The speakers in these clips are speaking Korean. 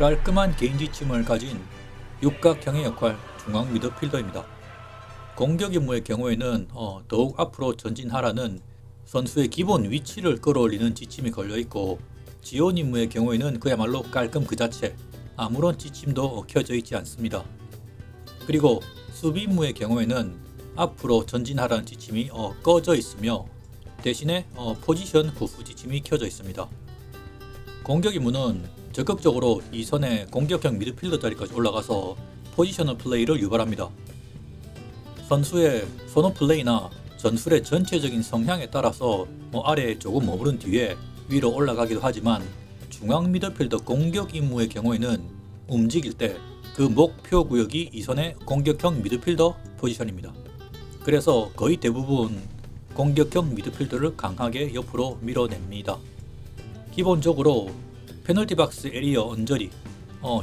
깔끔한 개인 지침을 가진 육각형의 역할 중앙 미드필더입니다. 공격 임무의 경우에는 더욱 앞으로 전진하라는 선수의 기본 위치를 끌어올리는 지침이 걸려있고, 지원 임무의 경우에는 그야말로 깔끔 그 자체, 아무런 지침도 켜져 있지 않습니다. 그리고 수비 임무의 경우에는 앞으로 전진하라는 지침이 꺼져 있으며, 대신에 포지션 구프 지침이 켜져 있습니다. 공격 임무는 적극적으로 이선의 공격형 미드필더 자리까지 올라가서 포지셔널 플레이를 유발합니다. 선수의 선호 플레이나 전술의 전체적인 성향에 따라서 아래에 조금 머무른 뒤에 위로 올라가기도 하지만, 중앙 미드필더 공격 임무의 경우에는 움직일 때 그 목표 구역이 이선의 공격형 미드필더 포지션입니다. 그래서 거의 대부분 공격형 미드필더를 강하게 옆으로 밀어냅니다. 기본적으로 페널티 박스 에리어 언저리,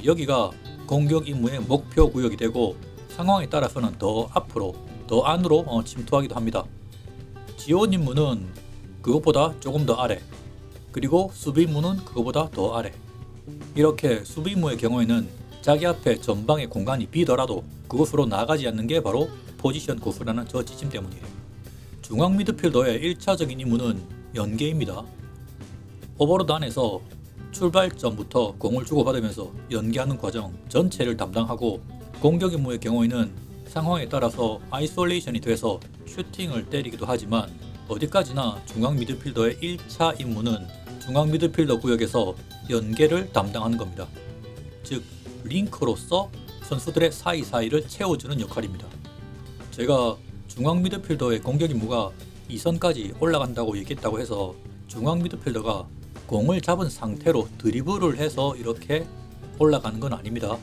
여기가 공격 임무의 목표 구역이 되고, 상황에 따라서는 더 앞으로, 더 안으로 침투하기도 합니다. 지원 임무는 그것보다 조금 더 아래, 그리고 수비 임무는 그것보다 더 아래. 이렇게 수비 임무의 경우에는 자기 앞에 전방의 공간이 비더라도 그곳으로 나가지 않는 게 바로 포지션 구프라는 저 지침 때문이에요. 중앙 미드필더의 1차적인 임무는 연계입니다. 오버로드 안에서 출발점부터 공을 주고받으면서 연계하는 과정 전체를 담당하고, 공격 임무의 경우에는 상황에 따라서 아이솔레이션이 돼서 슈팅을 때리기도 하지만, 어디까지나 중앙 미드필더의 1차 임무는 중앙 미드필더 구역에서 연계를 담당하는 겁니다. 즉, 링크로서 선수들의 사이사이를 채워주는 역할입니다. 제가 중앙 미드필더의 공격 임무가 2선까지 올라간다고 얘기했다고 해서 중앙 미드필더가 공을 잡은 상태로 드리블을 해서 이렇게 올라가는 건 아닙니다.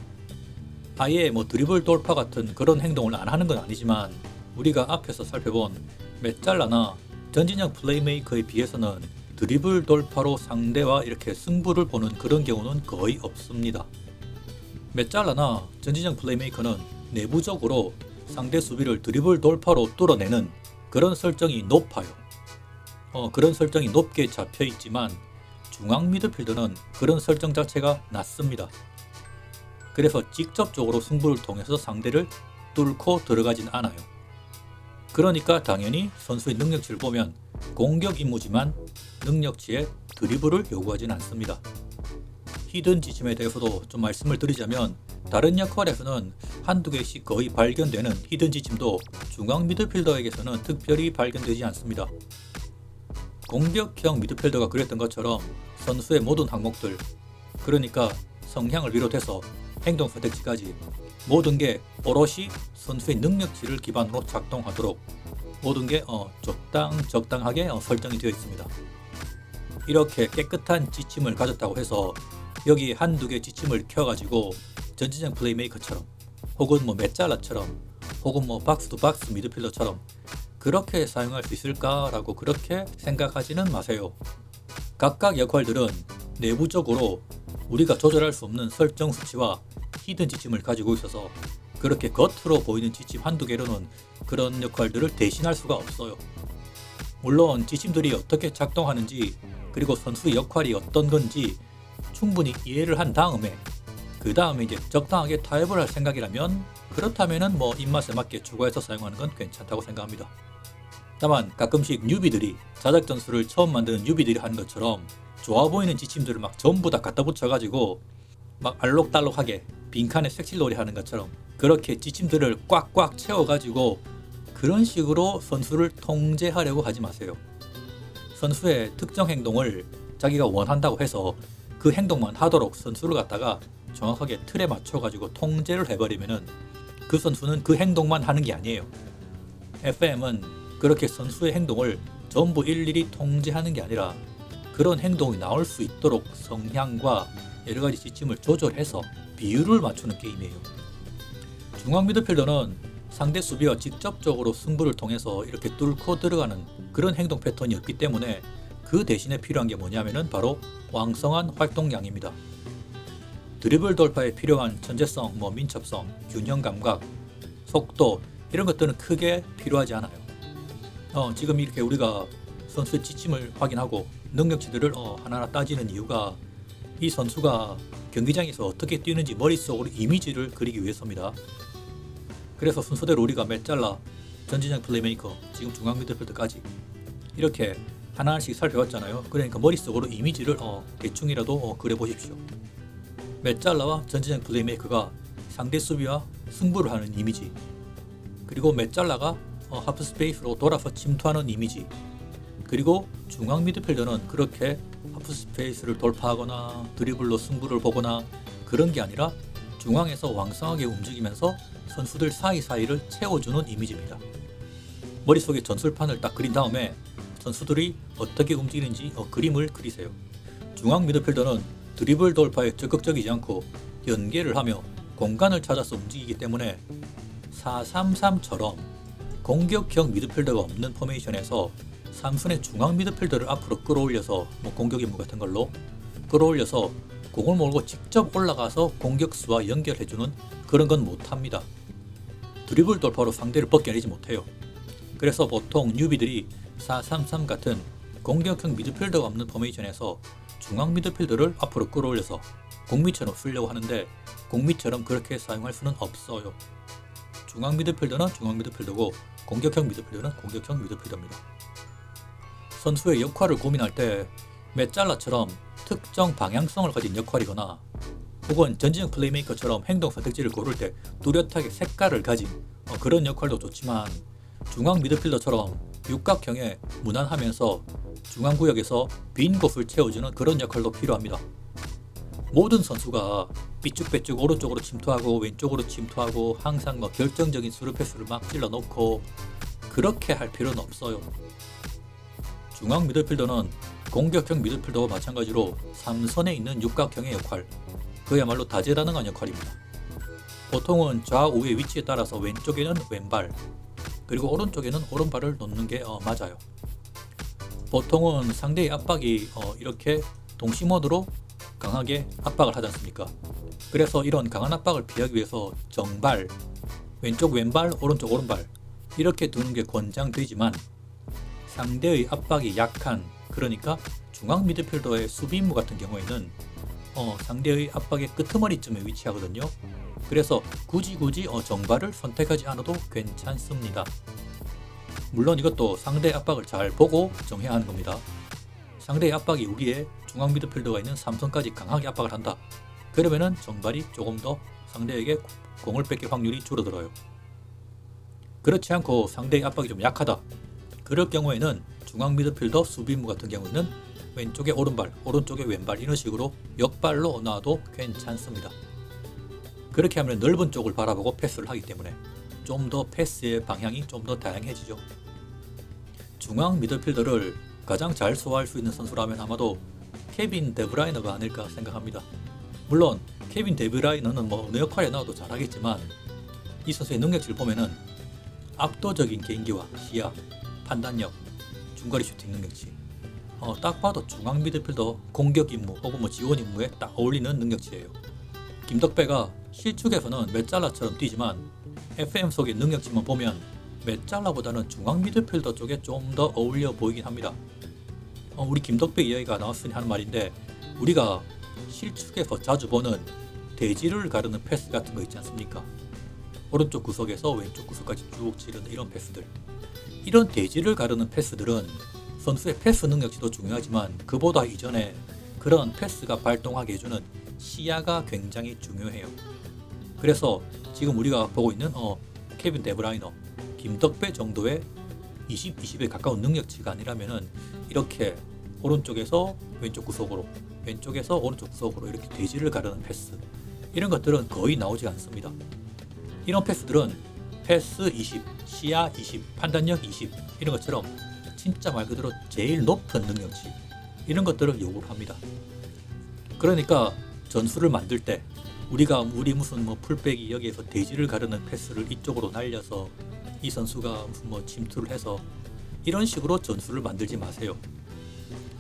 아예 드리블 돌파 같은 그런 행동을 안 하는 건 아니지만, 우리가 앞에서 살펴본 메짤라나 전진형 플레이메이커에 비해서는 드리블 돌파로 상대와 이렇게 승부를 보는 그런 경우는 거의 없습니다. 메짤라나 전진형 플레이메이커는 내부적으로 상대 수비를 드리블 돌파로 뚫어내는 그런 설정이 높아요. 그런 설정이 높게 잡혀 있지만, 중앙 미드필더는 그런 설정 자체가 낮습니다. 그래서 직접적으로 승부를 통해서 상대를 뚫고 들어가진 않아요. 그러니까 당연히 선수의 능력치를 보면 공격 임무지만 능력치에 드리블을 요구하진 않습니다. 히든 지침에 대해서도 좀 말씀을 드리자면, 다른 역할에서는 한두 개씩 거의 발견되는 히든 지침도 중앙 미드필더에게서는 특별히 발견되지 않습니다. 공격형 미드필더가 그랬던 것처럼 선수의 모든 항목들, 그러니까 성향을 비롯해서 행동 선택지까지 모든 게 오롯이 선수의 능력치를 기반으로 작동하도록 모든 게 적당하게 설정이 되어 있습니다. 이렇게 깨끗한 지침을 가졌다고 해서 여기 한두 개 지침을 켜가지고 전진형 플레이메이커처럼, 혹은 메짤라처럼, 혹은 박스 투 박스 미드필더처럼 그렇게 사용할 수 있을까라고 그렇게 생각하지는 마세요. 각각 역할들은 내부적으로 우리가 조절할 수 없는 설정 수치와 히든 지침을 가지고 있어서, 그렇게 겉으로 보이는 지침 한두 개로는 그런 역할들을 대신할 수가 없어요. 물론 지침들이 어떻게 작동하는지, 그리고 선수의 역할이 어떤 건지 충분히 이해를 한 다음에, 그 다음에 이제 적당하게 타협을 할 생각이라면, 그렇다면은 입맛에 맞게 추가해서 사용하는 건 괜찮다고 생각합니다. 다만 가끔씩 뉴비들이, 자작 전술을 처음 만드는 뉴비들이 하는 것처럼 좋아 보이는 지침들을 전부 다 갖다 붙여가지고 알록달록하게 빈칸에 색칠놀이 하는 것처럼 그렇게 지침들을 꽉꽉 채워가지고 그런 식으로 선수를 통제하려고 하지 마세요. 선수의 특정 행동을 자기가 원한다고 해서 그 행동만 하도록 선수를 갖다가 정확하게 틀에 맞춰가지고 통제를 해버리면은 그 선수는 그 행동만 하는 게 아니에요. FM은 그렇게 선수의 행동을 전부 일일이 통제하는 게 아니라 그런 행동이 나올 수 있도록 성향과 여러가지 지침을 조절해서 비율을 맞추는 게임이에요. 중앙 미드필더는 상대 수비와 직접적으로 승부를 통해서 이렇게 뚫고 들어가는 그런 행동 패턴이 없기 때문에, 그 대신에 필요한 게 뭐냐면은 바로 왕성한 활동량입니다. 드리블 돌파에 필요한 천재성, 민첩성, 균형 감각, 속도, 이런 것들은 크게 필요하지 않아요. 지금 이렇게 우리가 선수의 지침을 확인하고 능력치들을 하나하나 따지는 이유가, 이 선수가 경기장에서 어떻게 뛰는지 머릿속으로 이미지를 그리기 위해서입니다. 그래서 순서대로 우리가 메짤라, 전진형 플레이메이커, 지금 중앙 미드필더까지 이렇게 하나씩 살펴봤잖아요. 그러니까 머릿속으로 이미지를 대충이라도 그려보십시오. 메짤라와 전진형 플레이메이커가 상대 수비와 승부를 하는 이미지, 그리고 메짤라가 하프 스페이스로 돌아서 침투하는 이미지, 그리고 중앙 미드필더는 그렇게 하프 스페이스를 돌파하거나 드리블로 승부를 보거나 그런 게 아니라 중앙에서 왕성하게 움직이면서 선수들 사이사이를 채워주는 이미지입니다. 머릿속에 전술판을 딱 그린 다음에 선수들이 어떻게 움직이는지 그림을 그리세요. 중앙 미드필더는 드리블 돌파에 적극적이지 않고 연계를 하며 공간을 찾아서 움직이기 때문에 4-3-3처럼 공격형 미드필더가 없는 포메이션에서 삼순의 중앙 미드필더를 앞으로 끌어올려서 공격 임무 같은 걸로 끌어올려서 공을 몰고 직접 올라가서 공격수와 연결해주는 그런 건 못합니다. 드리블 돌파로 상대를 벗겨내지 못해요. 그래서 보통 뉴비들이 4-3-3 같은 공격형 미드필더가 없는 포메이션에서 중앙 미드필더를 앞으로 끌어올려서 공미처럼 쓰려고 하는데 공미처럼 그렇게 사용할 수는 없어요. 중앙 미드필더는 중앙 미드필더고 공격형 미드필더는 공격형 미드필더입니다. 선수의 역할을 고민할 때 메짤라처럼 특정 방향성을 가진 역할이거나 혹은 전진형 플레이메이커처럼 행동 선택지를 고를 때 뚜렷하게 색깔을 가진 그런 역할도 좋지만 중앙 미드필더처럼 육각형에 무난하면서 중앙구역에서 빈 곳을 채워주는 그런 역할도 필요합니다. 모든 선수가 삐쭉빼쭉 오른쪽으로 침투하고 왼쪽으로 침투하고 항상 결정적인 스루 패스를 막 찔러놓고 그렇게 할 필요는 없어요. 중앙 미드필더는 공격형 미드필더와 마찬가지로 3선에 있는 육각형의 역할, 그야말로 다재다능한 역할입니다. 보통은 좌우의 위치에 따라서 왼쪽에는 왼발, 그리고 오른쪽에는 오른발을 놓는 게 맞아요. 보통은 상대의 압박이 이렇게 동시모드로 강하게 압박을 하지 않습니까? 그래서 이런 강한 압박을 피하기 위해서 정발, 왼쪽 왼발, 오른쪽 오른발 이렇게 두는 게 권장되지만 상대의 압박이 약한, 그러니까 중앙 미드필더의 수비 임무 같은 경우에는 상대의 압박의 끄트머리쯤에 위치하거든요. 그래서 굳이 정발을 선택하지 않아도 괜찮습니다. 물론 이것도 상대의 압박을 잘 보고 정해야 하는 겁니다. 상대의 압박이 우리의 중앙 미드필더가 있는 3선까지 강하게 압박을 한다. 그러면은 정발이 조금 더 상대에게 공을 뺏길 확률이 줄어들어요. 그렇지 않고 상대의 압박이 좀 약하다. 그럴 경우에는 중앙 미드필더 수비 임무 같은 경우는 왼쪽에 오른발, 오른쪽에 왼발 이런 식으로 역발로 놔도 괜찮습니다. 그렇게 하면 넓은 쪽을 바라보고 패스를 하기 때문에 좀 더 패스의 방향이 좀 더 다양해지죠. 중앙 미드필더를 가장 잘 소화할 수 있는 선수라면 아마도 케빈 데브라이너가 아닐까 생각합니다. 물론 케빈 데브라이너는 어느 역할에 나와도 잘하겠지만 이 선수의 능력치를 보면은 압도적인 개인기와 시야, 판단력, 중거리 슈팅 능력치, 딱 봐도 중앙 미드필더 공격 임무 혹은 지원 임무에 딱 어울리는 능력치예요. 김덕배가 실축에서는 메짤라처럼 뛰지만 FM 속의 능력치만 보면 메짤라보다는 중앙 미드필더 쪽에 좀 더 어울려 보이긴 합니다. 우리 김덕배 이야기가 나왔으니 하는 말인데, 우리가 실축에서 자주 보는 대지를 가르는 패스 같은 거 있지 않습니까? 오른쪽 구석에서 왼쪽 구석까지 쭉 지르는 이런 패스들, 이런 대지를 가르는 패스들은 선수의 패스 능력치도 중요하지만 그보다 이전에 그런 패스가 발동하게 해주는 시야가 굉장히 중요해요. 그래서 지금 우리가 보고 있는 케빈 데브라이너, 김덕배 정도의 20에 가까운 능력치가 아니라면은 이렇게 오른쪽에서 왼쪽 구석으로, 왼쪽에서 오른쪽 구석으로 이렇게 대지를 가르는 패스, 이런 것들은 거의 나오지 않습니다. 이런 패스들은 패스 20, 시야 20, 판단력 20 이런 것처럼 진짜 말 그대로 제일 높은 능력치, 이런 것들을 요구를 합니다. 그러니까 전술을 만들 때 우리 무슨 풀백이 여기에서 대지를 가르는 패스를 이쪽으로 날려서 이 선수가 무슨 침투를 해서 이런 식으로 전술을 만들지 마세요.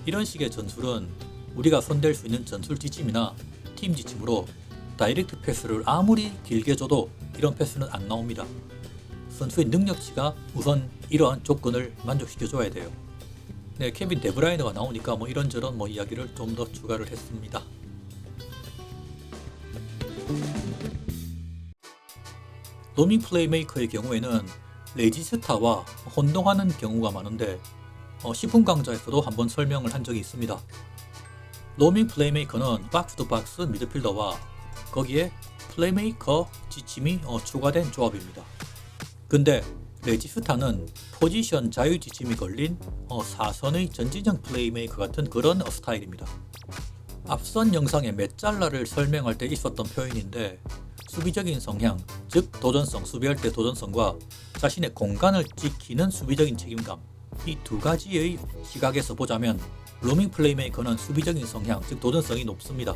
이런 식의 전술은 우리가 손댈 수 있는 전술 지침이나 팀 지침으로 다이렉트 패스를 아무리 길게 줘도 이런 패스는 안 나옵니다. 선수의 능력치가 우선 이러한 조건을 만족시켜 줘야 돼요. 네, 케빈 데브라이너가 나오니까 이런저런 이야기를 좀 더 추가를 했습니다. 로밍 플레이메이커의 경우에는 레지스타와 혼동하는 경우가 많은데 10분 강좌에서도 한번 설명을 한 적이 있습니다. 로밍 플레이메이커는 박스-투-박스 미드필더와 거기에 플레이메이커 지침이 추가된 조합입니다. 근데 레지스타는 포지션 자유 지침이 걸린 사선의 전진형 플레이메이커 같은 그런 스타일입니다. 앞선 영상에 메짤라를 설명할 때 있었던 표현인데 수비적인 성향, 즉 도전성, 수비할 때 도전성과 자신의 공간을 지키는 수비적인 책임감, 이 두 가지의 시각에서 보자면 로밍 플레이메이커는 수비적인 성향, 즉 도전성이 높습니다.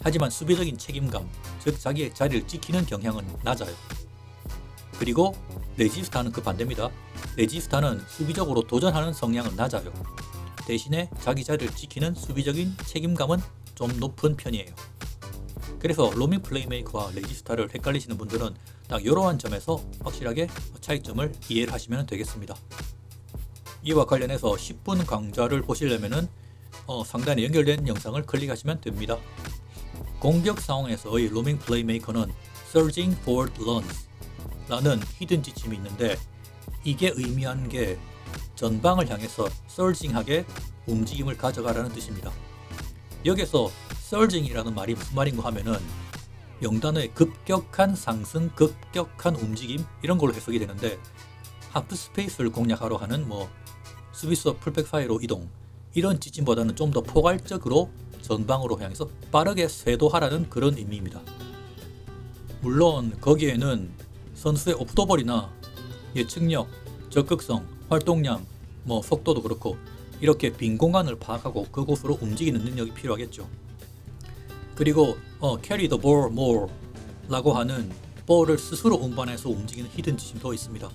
하지만 수비적인 책임감, 즉 자기의 자리를 지키는 경향은 낮아요. 그리고 레지스타는 그 반대입니다. 레지스타는 수비적으로 도전하는 성향은 낮아요. 대신에 자기 자리를 지키는 수비적인 책임감은 좀 높은 편이에요. 그래서 로밍 플레이메이커와 레지스타를 헷갈리시는 분들은 딱 이러한 점에서 확실하게 차이점을 이해를 하시면 되겠습니다. 이와 관련해서 10분 강좌를 보시려면 상단에 연결된 영상을 클릭하시면 됩니다. 공격 상황에서의 로밍 플레이메이커는 Surging Forward Runs 라는 히든 지침이 있는데 이게 의미하는 게 전방을 향해서 surging하게 움직임을 가져가라는 뜻입니다. 여기서 surging이라는 말이 무슨 말인가 하면은 명단어의 급격한 상승, 급격한 움직임 이런 걸로 해석이 되는데 하프 스페이스를 공략하러 하는 수비수와 풀백 사이로 이동 이런 지침보다는 좀 더 포괄적으로 전방으로 향해서 빠르게 쇄도하라는 그런 의미입니다. 물론 거기에는 선수의 오프더볼이나 예측력, 적극성, 활동량, 속도도 그렇고 이렇게 빈 공간을 파악하고 그곳으로 움직이는 능력이 필요하겠죠. 그리고 carry the ball more 라고 하는 볼을 스스로 운반해서 움직이는 히든 지침도 있습니다.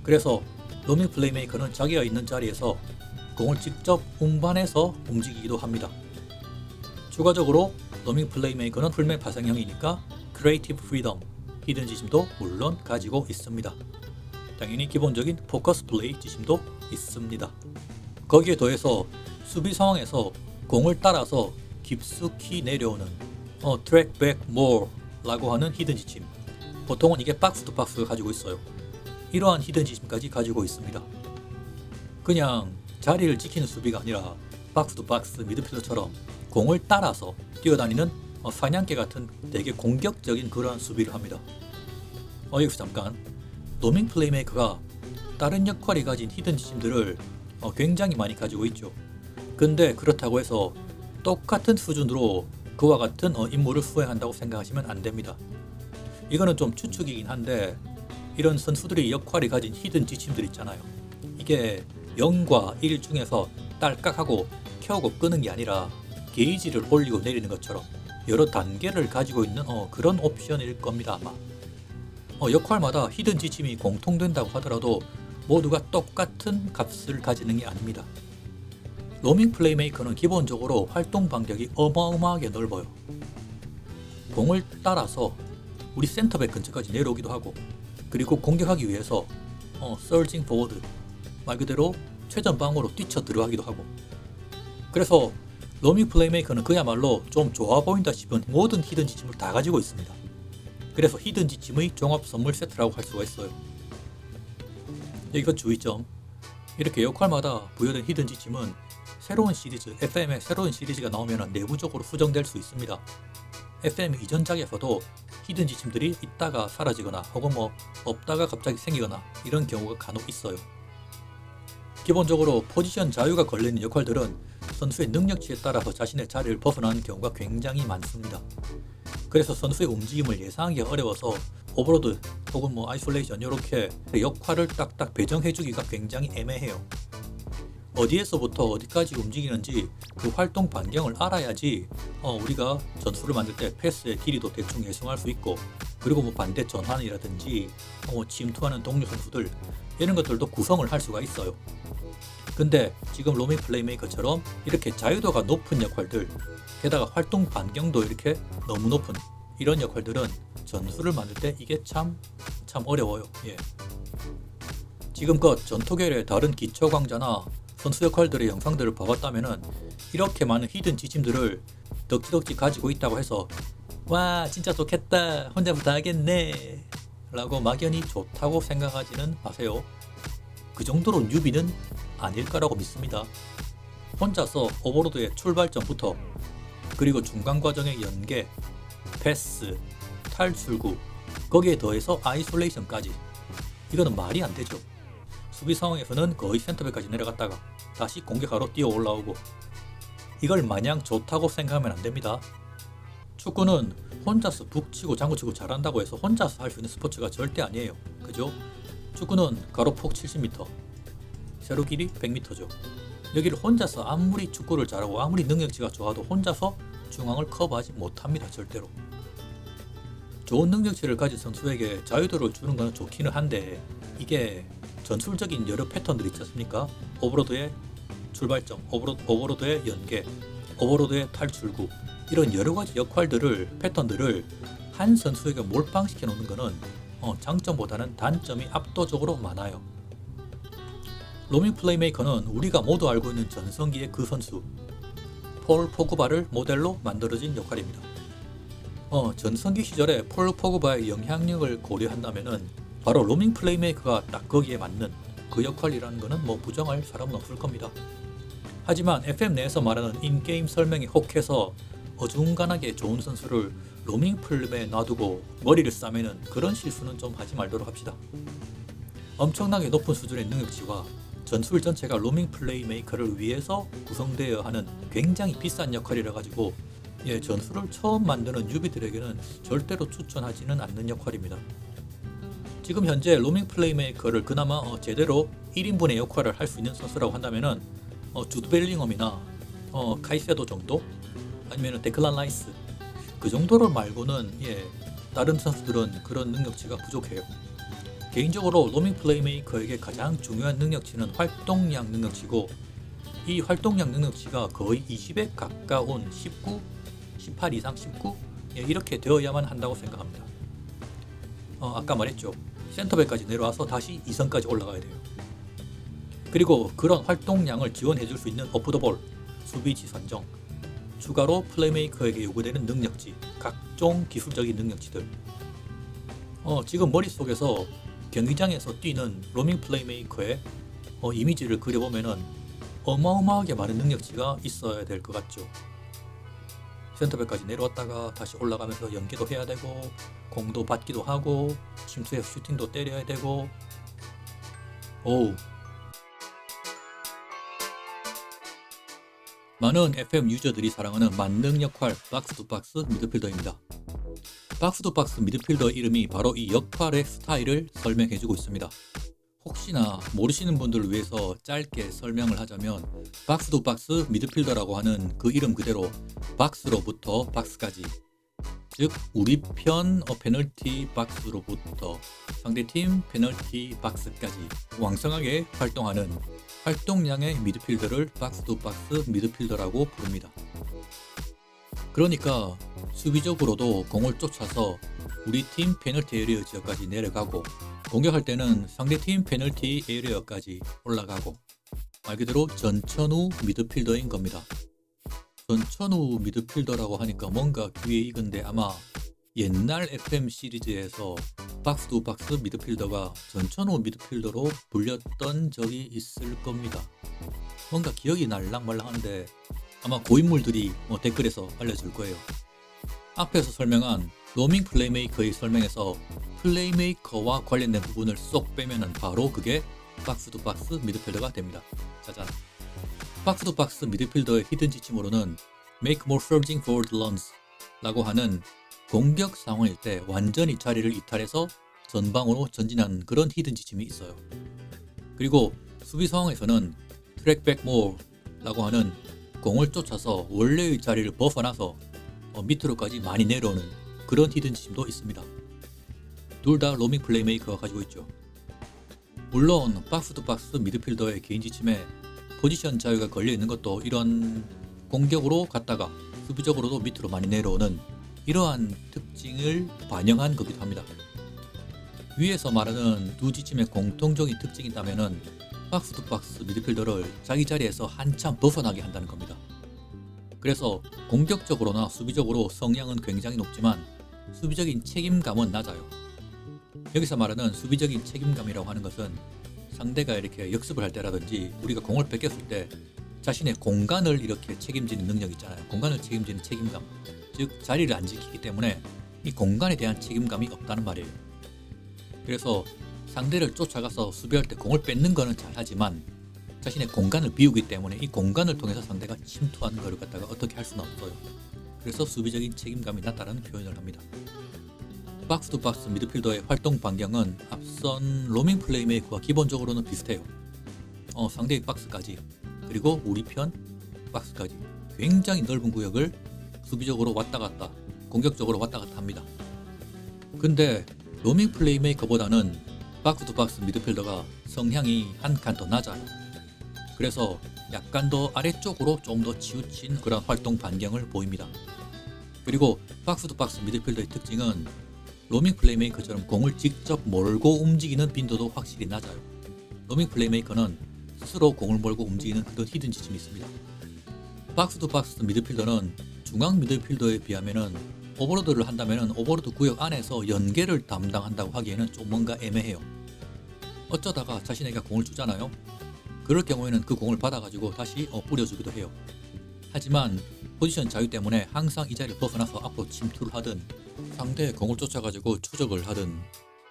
그래서 로밍 플레이메이커는 자기가 있는 자리에서 공을 직접 운반해서 움직이기도 합니다. 추가적으로 로밍 플레이메이커는 풀맨 파생형이니까 creative freedom, 히든 지침도 물론 가지고 있습니다. 당연히 기본적인 포커스 플레이 지침도 있습니다. 거기에 더해서 수비 상황에서 공을 따라서 깊숙이 내려오는 track back more 라고 하는 히든 지침, 보통은 이게 박스 투 박스가 가지고 있어요. 이러한 히든 지침까지 가지고 있습니다. 그냥 자리를 지키는 수비가 아니라 박스 투 박스 미드필더처럼 공을 따라서 뛰어다니는 사냥개 같은 되게 공격적인 그러한 수비를 합니다. 여기서 잠깐, 로밍 플레이메이커가 다른 역할이 가진 히든 지침들을 굉장히 많이 가지고 있죠. 근데 그렇다고 해서 똑같은 수준으로 그와 같은 임무를 수행한다고 생각하시면 안 됩니다. 이거는 좀 추측이긴 한데 이런 선수들의 역할이 가진 히든 지침들 있잖아요. 이게 0과 1 중에서 딸깍하고 켜고 끄는 게 아니라 게이지를 올리고 내리는 것처럼 여러 단계를 가지고 있는 그런 옵션일 겁니다 아마. 역할마다 히든 지침이 공통된다고 하더라도 모두가 똑같은 값을 가지는 게 아닙니다. 로밍 플레이메이커는 기본적으로 활동 반격이 어마어마하게 넓어요. 공을 따라서 우리 센터백 근처까지 내려오기도 하고, 그리고 공격하기 위해서 surging forward, 말 그대로 최전방으로 뛰쳐 들어가기도 하고. 그래서 로밍 플레이메이커는 그야말로 좀 좋아 보인다 싶은 모든 히든 지침을 다 가지고 있습니다. 그래서 히든 지침의 종합 선물 세트라고 할 수가 있어요. 여기서 주의점, 이렇게 역할마다 부여된 히든 지침은 새로운 시리즈, FM의 새로운 시리즈가 나오면 내부적으로 수정될 수 있습니다. FM 이전작에서도 히든 지침들이 있다가 사라지거나 혹은 없다가 갑자기 생기거나 이런 경우가 간혹 있어요. 기본적으로 포지션 자유가 걸리는 역할들은 선수의 능력치에 따라서 자신의 자리를 벗어나는 경우가 굉장히 많습니다. 그래서 선수의 움직임을 예상하기 어려워서 오버로드 혹은 아이솔레이션 이렇게 역할을 딱딱 배정해주기가 굉장히 애매해요. 어디에서부터 어디까지 움직이는지 그 활동 반경을 알아야지 우리가 전술을 만들 때 패스의 길이도 대충 예상할 수 있고, 그리고 반대 전환이라든지 침투하는 동료 선수들 이런 것들도 구성을 할 수가 있어요. 근데 지금 로밍 플레이메이커처럼 이렇게 자유도가 높은 역할들, 게다가 활동 반경도 이렇게 너무 높은 이런 역할들은 전술을 만들 때 이게 참 어려워요. 예. 지금껏 전투계열의 다른 기초 강좌나 선수 역할들의 영상들을 봐봤다면은 이렇게 많은 히든 지침들을 덕지덕지 가지고 있다고 해서 와 진짜 좋겠다, 혼자서 다 하겠네 라고 막연히 좋다고 생각하지는 마세요. 그 정도로 뉴비는 아닐 거라고 믿습니다. 혼자서 오버로드의 출발점부터 그리고 중간 과정의 연계, 패스, 탈출구, 거기에 더해서 아이솔레이션까지 이거는 말이 안 되죠. 수비 상황에서는 거의 센터백까지 내려갔다가 다시 공격하러 뛰어 올라오고 이걸 마냥 좋다고 생각하면 안 됩니다. 축구는 혼자서 북치고 장구치고 잘한다고 해서 혼자서 할 수 있는 스포츠가 절대 아니에요. 그죠? 축구는 가로폭 70m, 세로 길이 100m죠. 여기를 혼자서 아무리 축구를 잘하고 아무리 능력치가 좋아도 혼자서 중앙을 커버하지 못합니다. 절대로. 좋은 능력치를 가진 선수에게 자유도를 주는 건 좋기는 한데 이게 전술적인 여러 패턴들이 있지 않습니까? 오버로드의 출발점, 오버로드의 연계, 오버로드의 탈출구 이런 여러 가지 역할들을 패턴들을 한 선수에게 몰빵시켜 놓는 것은 장점보다는 단점이 압도적으로 많아요. 로밍 플레이메이커는 우리가 모두 알고 있는 전성기의 그 선수 폴 포그바를 모델로 만들어진 역할입니다. 전성기 시절에 폴 포그바의 영향력을 고려한다면은 바로 로밍 플레이메이커가 딱 거기에 맞는 그 역할이라는 것은 부정할 사람은 없을 겁니다. 하지만 FM 내에서 말하는 인게임 설명에 혹해서 어중간하게 좋은 선수를 로밍 플레이에 놔두고 머리를 싸매는 그런 실수는 좀 하지 말도록 합시다. 엄청나게 높은 수준의 능력치와 전술 전체가 로밍 플레이메이커를 위해서 구성되어야 하는 굉장히 비싼 역할이라 가지고 전술을 처음 만드는 뉴비들에게는 절대로 추천하지는 않는 역할입니다. 지금 현재 로밍 플레이메이커를 그나마 제대로 1인분의 역할을 할 수 있는 선수라고 한다면은 주드 벨링엄이나 카이세도 정도 아니면 데클란 라이스 그 정도를 말고는 다른 선수들은 그런 능력치가 부족해요. 개인적으로 로밍 플레이메이커에게 가장 중요한 능력치는 활동량 능력치고 이 활동량 능력치가 거의 20에 가까운 19, 18 이상 19 이렇게 되어야만 한다고 생각합니다. 아까 말했죠. 센터백까지 내려와서 다시 2선까지 올라가야 돼요. 그리고 그런 활동량을 지원해 줄 수 있는 오프더볼, 수비지 선정, 추가로 플레이메이커에게 요구되는 능력치, 각종 기술적인 능력치들 지금 머릿속에서 경기장에서 뛰는 로밍 플레이메이커의 이미지를 그려보면은 어마어마하게 많은 능력치가 있어야 될 것 같죠. 센터백까지 내려왔다가 다시 올라가면서 연계도 해야 되고 공도 받기도 하고 침투해서 슈팅도 때려야 되고 많은 FM 유저들이 사랑하는 만능 역할 박스-투-박스 미드필더입니다. 박스-투-박스 미드필더 이름이 바로 이 역할의 스타일을 설명해주고 있습니다. 혹시나 모르시는 분들을 위해서 짧게 설명을 하자면 박스-투-박스 미드필더라고 하는 그 이름 그대로 박스로부터 박스까지, 즉 우리 편 페널티 박스로부터 상대팀 페널티 박스까지 왕성하게 활동하는 활동량의 미드필더를 박스-투-박스 미드필더라고 부릅니다. 그러니까 수비적으로도 공을 쫓아서 우리 팀 페널티 에리어 지역까지 내려가고 공격할 때는 상대팀 페널티 에리어까지 올라가고 말 그대로 전천후 미드필더인 겁니다. 전천후 미드필더라고 하니까 뭔가 귀에 익은데 아마 옛날 FM 시리즈에서 박스-투-박스 미드필더가 전천후 미드필더로 불렸던 적이 있을 겁니다. 뭔가 기억이 날랑말랑한데 아마 고인물들이 댓글에서 알려줄 거예요. 앞에서 설명한 로밍 플레이메이커의 설명에서 플레이메이커와 관련된 부분을 쏙 빼면은 바로 그게 박스-투-박스 미드필더가 됩니다. 짜잔. 박스-투-박스 미드필더의 히든 지침으로는 Make more surging forward runs 라고 하는 공격 상황일 때 완전히 자리를 이탈해서 전방으로 전진하는 그런 히든 지침이 있어요. 그리고 수비 상황에서는 Track back more 라고 하는 공을 쫓아서 원래의 자리를 벗어나서 밑으로까지 많이 내려오는 그런 히든 지침도 있습니다. 둘 다 로밍 플레이메이커가 가지고 있죠. 물론 박스-투-박스 미드필더의 개인 지침에 포지션 자유가 걸려 있는 것도 이런 공격으로 갔다가 수비적으로도 밑으로 많이 내려오는 이러한 특징을 반영한 거기도 합니다. 위에서 말하는 두 지침의 공통적인 특징이 있다면은 박스-투-박스 미드필더를 자기 자리에서 한참 벗어나게 한다는 겁니다. 그래서 공격적으로나 수비적으로 성향은 굉장히 높지만 수비적인 책임감은 낮아요. 여기서 말하는 수비적인 책임감이라고 하는 것은 상대가 이렇게 역습을 할 때라든지 우리가 공을 뺏겼을 때 자신의 공간을 이렇게 책임지는 능력 있잖아요. 공간을 책임지는 책임감, 즉 자리를 안 지키기 때문에 이 공간에 대한 책임감이 없다는 말이에요. 그래서 상대를 쫓아가서 수비할 때 공을 뺏는 거는 잘하지만 자신의 공간을 비우기 때문에 이 공간을 통해서 상대가 침투하는 것을 갖다가 어떻게 할 수는 없어요. 그래서 수비적인 책임감이 낮다는 표현을 합니다. 박스 투 박스 미드필더의 활동 반경은 앞선 로밍 플레이메이커와 기본적으로는 비슷해요. 상대의 박스까지 그리고 우리 편 박스까지 굉장히 넓은 구역을 수비적으로 왔다 갔다 공격적으로 왔다 갔다 합니다. 근데 로밍 플레이메이커보다는 박스 투 박스 미드필더가 성향이 한 칸 더 낮아요. 그래서 약간 더 아래쪽으로 좀 더 치우친 그런 활동 반경을 보입니다. 그리고 박스 투 박스 미드필더의 특징은 로밍 플레이메이커처럼 공을 직접 몰고 움직이는 빈도도 확실히 낮아요. 로밍 플레이메이커는 스스로 공을 몰고 움직이는 그런 히든 지침이 있습니다. 박스 투 박스 미드필더는 중앙 미드필더에 비하면은 오버로드를 한다면은 오버로드 구역 안에서 연계를 담당한다고 하기에는 좀 뭔가 애매해요. 어쩌다가 자신에게 공을 주잖아요. 그럴 경우에는 그 공을 받아가지고 다시 뿌려주기도 해요. 하지만 포지션 자유 때문에 항상 이 자리를 벗어나서 앞으로 침투를 하든 상대의 공을 쫓아가지고 추적을 하든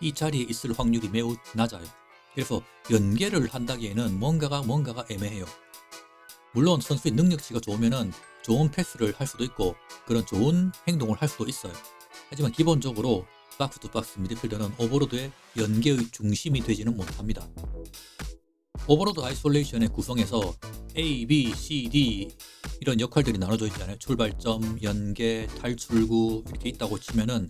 이 자리에 있을 확률이 매우 낮아요. 그래서 연계를 한다기에는 뭔가가 애매해요. 물론 선수의 능력치가 좋으면은 좋은 패스를 할 수도 있고 그런 좋은 행동을 할 수도 있어요. 하지만 기본적으로 박스 투 박스 미드필더는 오버로드의 연계의 중심이 되지는 못합니다. 오버로드 아이솔레이션의 구성에서 A, B, C, D 이런 역할들이 나눠져 있잖아요. 출발점, 연계, 탈출구 이렇게 있다고 치면은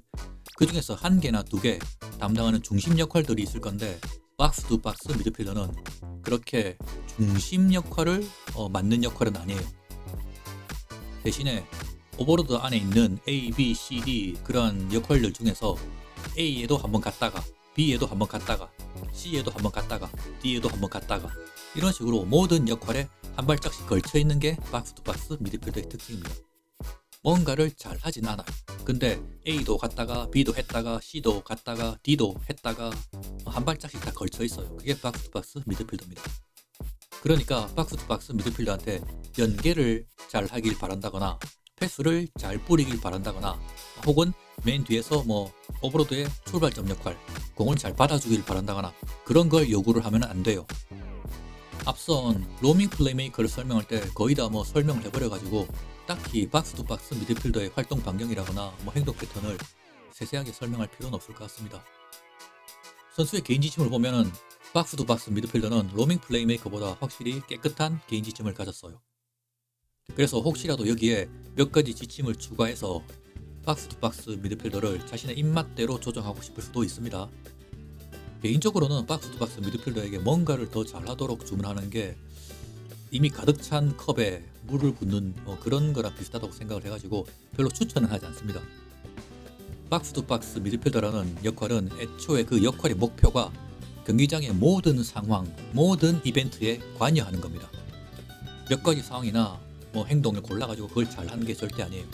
그 중에서 한 개나 두 개 담당하는 중심 역할들이 있을 건데 박스 투 박스 미드필더는 그렇게 중심 역할을 맡는 역할은 아니에요. 대신에 오버로드 안에 있는 A, B, C, D 그런 역할들 중에서 A에도 한번 갔다가 B에도 한번 갔다가 C에도 한번 갔다가 D에도 한번 갔다가 이런 식으로 모든 역할에 한 발짝씩 걸쳐 있는 게 박스 투 박스 미드필더의 특징입니다. 뭔가를 잘 하진 않아요. 근데 A도 갔다가 B도 했다가 C도 갔다가 D도 했다가 한 발짝씩 다 걸쳐 있어요. 그게 박스 투 박스 미드필더입니다. 그러니까 박스 투 박스 미드필더한테 연계를 잘 하길 바란다거나 패스를 잘 뿌리길 바란다거나 혹은 맨 뒤에서 오버로드의 출발점 역할, 공을 잘 받아주길 바란다거나 그런 걸 요구를 하면 안 돼요. 앞선 로밍 플레이메이커를 설명할 때 거의 다 설명을 해버려가지고 딱히 박스 투 박스 미드필더의 활동 반경이라거나 행동 패턴을 세세하게 설명할 필요는 없을 것 같습니다. 선수의 개인 지침을 보면은 박스 투 박스 미드필더는 로밍 플레이메이커보다 확실히 깨끗한 개인 지침을 가졌어요. 그래서 혹시라도 여기에 몇 가지 지침을 추가해서 박스 투 박스 미드필더를 자신의 입맛대로 조정하고 싶을 수도 있습니다. 개인적으로는 박스 투 박스 미드필더에게 뭔가를 더 잘하도록 주문하는 게 이미 가득 찬 컵에 물을 붓는 그런 거랑 비슷하다고 생각을 해가지고 별로 추천은 하지 않습니다. 박스 투 박스 미드필더라는 역할은 애초에 그 역할의 목표가 경기장의 모든 상황, 모든 이벤트에 관여하는 겁니다. 몇 가지 상황이나 행동을 골라가지고 그걸 잘하는 게 절대 아니에요.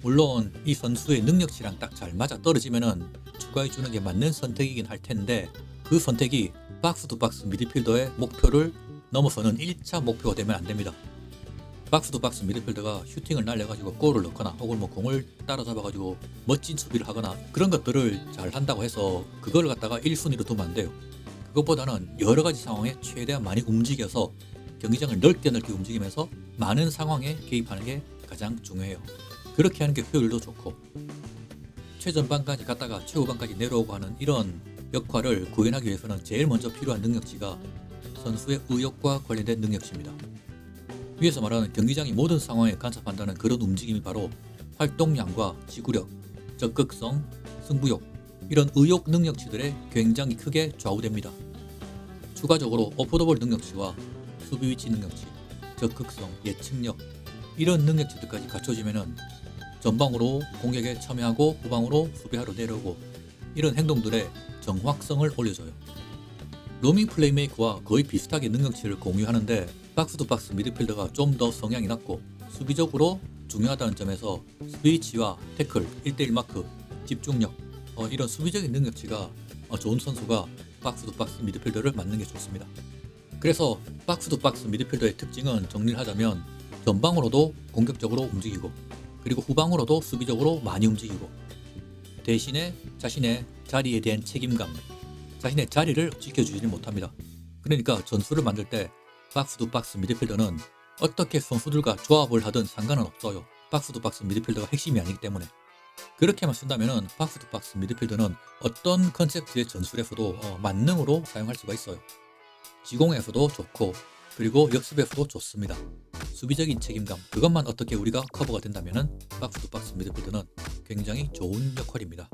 물론 이 선수의 능력치랑 딱 잘 맞아 떨어지면은 추가해 주는 게 맞는 선택이긴 할 텐데 그 선택이 박스 투 박스 미드필더의 목표를 넘어서는 1차 목표가 되면 안 됩니다. 박스 투 박스 미드필더가 슈팅을 날려가지고 골을 넣거나 혹은 공을 따라잡아가지고 멋진 수비를 하거나 그런 것들을 잘 한다고 해서 그걸 갖다가 1순위로 두면 안 돼요. 그것보다는 여러 가지 상황에 최대한 많이 움직여서 경기장을 넓게 움직이면서 많은 상황에 개입하는 게 가장 중요해요. 그렇게 하는 게 효율도 좋고 최전방까지 갔다가 최후방까지 내려오고 하는 이런 역할을 구현하기 위해서는 제일 먼저 필요한 능력치가 선수의 의욕과 관련된 능력치입니다. 위에서 말하는 경기장의 모든 상황에 간섭한다는 그런 움직임이 바로 활동량과 지구력, 적극성, 승부욕 이런 의욕 능력치들에 굉장히 크게 좌우됩니다. 추가적으로 오프더볼 능력치와 수비 위치 능력치, 적극성, 예측력 이런 능력치들까지 갖춰지면은 전방으로 공격에 참여하고 후방으로 수비하러 내려오고 이런 행동들의 정확성을 올려줘요. 로밍 플레이메이커와 거의 비슷하게 능력치를 공유하는데 박스 투 박스 미드필더가 좀 더 성향이 낮고 수비적으로 중요하다는 점에서 스위치와 태클, 1대1 마크, 집중력, 이런 수비적인 능력치가 좋은 선수가 박스-투-박스 미드필더를 맡는 게 좋습니다. 그래서 박스-투-박스 미드필더의 특징은 정리를 하자면 전방으로도 공격적으로 움직이고 그리고 후방으로도 수비적으로 많이 움직이고 대신에 자신의 자리에 대한 책임감, 자신의 자리를 지켜주지 못합니다. 그러니까 전술을 만들 때 박스-투-박스 미드필더는 어떻게 선수들과 조합을 하든 상관은 없어요. 박스-투-박스 미드필더가 핵심이 아니기 때문에. 그렇게만 쓴다면 박스-투-박스 미드필더는 어떤 컨셉트의 전술에서도 만능으로 사용할 수가 있어요. 지공에서도 좋고 그리고 역습에서도 좋습니다. 수비적인 책임감, 그것만 어떻게 우리가 커버가 된다면 박스-투-박스 미드필더는 굉장히 좋은 역할입니다.